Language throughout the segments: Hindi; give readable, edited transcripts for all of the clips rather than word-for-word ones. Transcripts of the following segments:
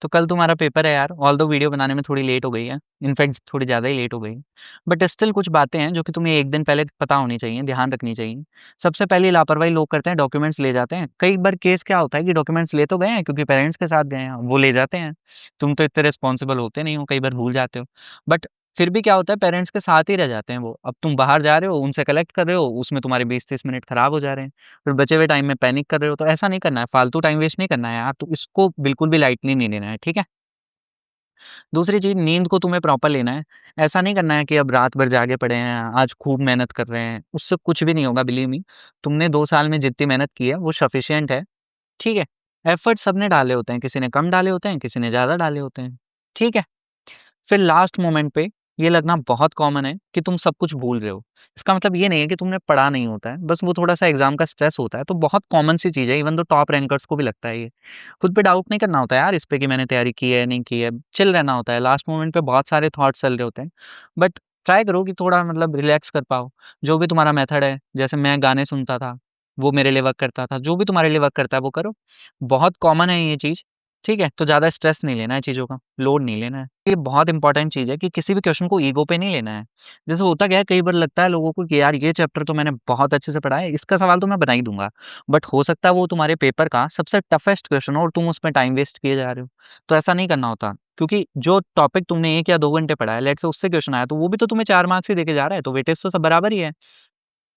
तो कल तुम्हारा पेपर है यार, ऑल्दो वीडियो बनाने में थोड़ी लेट हो गई है, इनफैक्ट थोड़ी ज़्यादा ही लेट हो गई है। बट स्टिल कुछ बातें हैं जो कि तुम्हें 1 दिन पहले पता होनी चाहिए, ध्यान रखनी चाहिए। सबसे पहली लापरवाही लोग करते हैं, डॉक्यूमेंट्स ले जाते हैं। कई बार केस क्या होता है कि डॉक्यूमेंट्स ले तो गए हैं क्योंकि पेरेंट्स के साथ गए हैं, वो ले जाते हैं। तुम तो इतने रिस्पॉन्सिबल होते नहीं हो, कई बार भूल जाते हो। बट फिर भी क्या होता है, पेरेंट्स के साथ ही रह जाते हैं वो। अब तुम बाहर जा रहे हो, उनसे कलेक्ट कर रहे हो, उसमें तुम्हारे 20-30 मिनट खराब हो जा रहे हैं। फिर बचे हुए टाइम में पैनिक कर रहे हो, तो ऐसा नहीं करना है, फालतू टाइम वेस्ट नहीं करना है यार। तो इसको बिल्कुल भी लाइटली नहीं लेना है, ठीक है? दूसरी चीज़, नींद को तुम्हें प्रॉपर लेना है। ऐसा नहीं करना है कि अब रात भर जागे पड़े हैं, आज खूब मेहनत कर रहे हैं, उससे कुछ भी नहीं होगा बिलीव मी। तुमने 2 साल में जितनी मेहनत की है वो सफिशिएंट है, ठीक है? एफर्ट सबने डाले होते हैं, किसी ने कम डाले होते हैं, किसी ने ज़्यादा डाले होते हैं, ठीक है? फिर लास्ट मोमेंट पे ये लगना बहुत कॉमन है कि तुम सब कुछ भूल रहे हो। इसका मतलब ये नहीं है कि तुमने पढ़ा नहीं होता है, बस वो थोड़ा-सा एग्ज़ाम का स्ट्रेस होता है, तो बहुत कॉमन सी चीज़ है, इवन दो टॉप रैंकर्स को भी लगता है ये। खुद पे डाउट नहीं करना होता है यार इस पे कि मैंने तैयारी की है, नहीं की है, चिल रहना होता है। लास्ट मोमेंट पे बहुत सारे थॉट्स चल रहे होते हैं, बट ट्राई करो कि थोड़ा मतलब रिलैक्स कर पाओ। जो भी तुम्हारा मेथड है, जैसे मैं गाने सुनता था, वो मेरे लिए वर्क करता था, जो भी तुम्हारे लिए वर्क करता है वो करो। बहुत कॉमन है ये चीज़, ठीक है? तो ज़्यादा स्ट्रेस नहीं लेना है चीज़ों का, लोड नहीं लेना है। ये बहुत इंपॉर्टेंट चीज़ है कि किसी भी क्वेश्चन को ईगो पे नहीं लेना है। जैसे होता क्या है, कई बार लगता है लोगों को कि यार ये चैप्टर तो मैंने बहुत अच्छे से पढ़ा है, इसका सवाल तो मैं बना ही दूँगा। बट हो सकता है वो तुम्हारे पेपर का सबसे टफेस्ट क्वेश्चन हो और तुम उसमें टाइम वेस्ट किए जा रहे हो। तो ऐसा नहीं करना होता, क्योंकि जो टॉपिक तुमने 1 या 2 घंटे पढ़ा है, लेट्स से उससे क्वेश्चन आया, तो वो भी तो तुम्हें 4 मार्क्स ही देके जा रहा है, तो वेटेज तो सब बराबर ही है।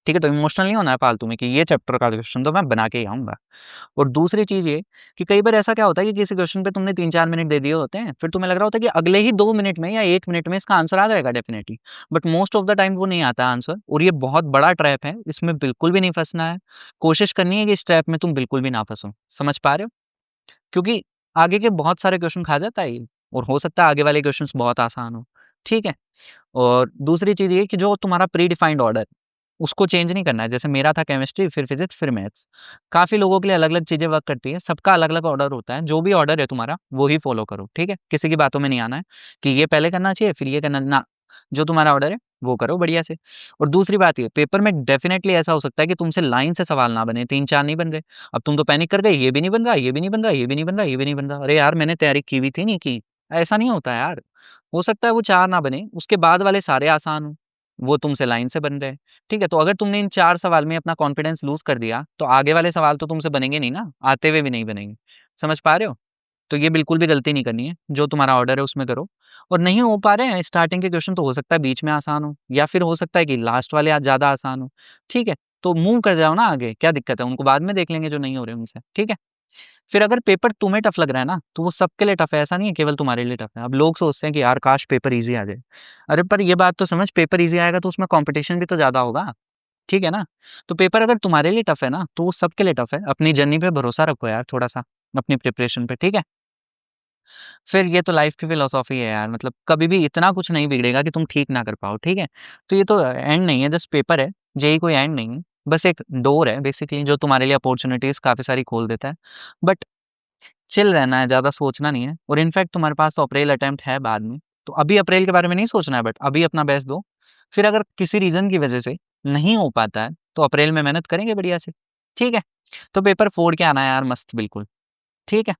ठीक है? तो इमोशनल नहीं होना है फालतू में कि ये चैप्टर का क्वेश्चन तो मैं बना के ही आऊँगा। और दूसरी चीज़ ये कि कई बार ऐसा क्या होता है कि किसी क्वेश्चन पे तुमने 3-4 मिनट दे दिए होते हैं, फिर तुम्हें लग रहा होता है कि अगले ही 2 मिनट में या 1 मिनट में इसका आंसर आ जाएगा definitely. But most of the time वो नहीं आता आंसर, और ये बहुत बड़ा ट्रैप है, इसमें बिल्कुल भी नहीं फँसना है। कोशिश करनी है कि इस ट्रैप में तुम बिल्कुल भी ना फँसो। समझ पा रहे हो? क्योंकि आगे के बहुत सारे क्वेश्चन खा जाता है ये, और हो सकता है आगे वाले क्वेश्चंस बहुत आसान हो। ठीक है? और दूसरी चीज़ ये कि जो तुम्हारा प्री डिफाइंड ऑर्डर, उसको चेंज नहीं करना है। जैसे मेरा था केमिस्ट्री, फिर फिज़िक्स, फिर मैथ्स। काफ़ी लोगों के लिए अलग-अलग चीज़ें वर्क करती हैं, सबका अलग-अलग ऑर्डर होता है। जो भी ऑर्डर है तुम्हारा, वो ही फ़ॉलो करो, ठीक है? किसी की बातों में नहीं आना है कि ये पहले करना चाहिए, फिर ये करना ना, जो तुम्हारा ऑर्डर है, वो करो बढ़िया से। और दूसरी बात ये, पेपर में डेफ़िनेटली ऐसा हो सकता है कि तुमसे लाइन से सवाल ना बने, 3-4 नहीं बन रहे। अब तुम तो पैनिक कर गए, ये भी नहीं बन रहा, ये भी नहीं बन रहा, ये भी नहीं बन रहा, ये भी नहीं बन रहा। अरे यार, मैंने तैयारी की हुई थी, नहीं की। ऐसा नहीं होता यार। हो सकता है वो 4 ना बने, उसके बाद वाले सारे आसान हों, वो तुमसे लाइन से बन रहे हैं, ठीक है? तो अगर तुमने इन 4 सवाल में अपना कॉन्फिडेंस लूज़ कर दिया, तो आगे वाले सवाल तो तुमसे बनेंगे नहीं ना, आते हुए भी नहीं बनेंगे। समझ पा रहे हो? तो ये बिल्कुल भी गलती नहीं करनी है, जो तुम्हारा ऑर्डर है उसमें करो। और नहीं हो पा रहे हैं स्टार्टिंग के क्वेश्चन, तो हो सकता है बीच में आसान हो, या फिर हो सकता है कि लास्ट वाले आज ज़्यादा आसान हो, ठीक है? तो मूव कर जाओ ना आगे, क्या दिक्कत है? उनको बाद में देख लेंगे जो नहीं हो रहे उनसे, ठीक है? फिर अगर पेपर तुम्हें टफ लग रहा है ना, तो वो सबके लिए टफ है, ऐसा नहीं है केवल तुम्हारे लिए टफ है। अब लोग सोचते हैं कि यार काश पेपर ईज़ी आ जाए। अरे पर ये बात तो समझ, पेपर ईज़ी आएगा तो उसमें कॉम्पिटिशन भी तो ज़्यादा होगा, ठीक है ना? तो पेपर अगर तुम्हारे लिए टफ है ना, तो वो सबके लिए टफ है। अपनी जर्नी पे भरोसा रखो यार थोड़ा-सा, अपनी प्रिपरेशन पे, ठीक है? फिर ये तो लाइफ़ की फिलॉसफी है यार, मतलब कभी भी इतना कुछ नहीं बिगड़ेगा कि तुम ठीक ना कर पाओ, ठीक है? तो ये तो एंड नहीं है, जस्ट पेपर है, जेईई कोई एंड नहीं है। बस एक डोर है बेसिकली, जो तुम्हारे लिए अपॉर्च्युनिटीज़ काफ़ी सारी खोल देता है। बट चिल रहना है, ज़्यादा सोचना नहीं है, और इनफैक्ट तुम्हारे पास तो अप्रैल अटेम्प्ट है बाद में, तो अभी अप्रैल के बारे में नहीं सोचना है, बट अभी अपना बेस्ट दो। फिर अगर किसी रीज़न की वजह से नहीं हो पाता है, तो अप्रैल में मेहनत करेंगे बढ़िया से, ठीक है? तो पेपर फोड़ के आना है यार मस्त बिल्कुल, ठीक है?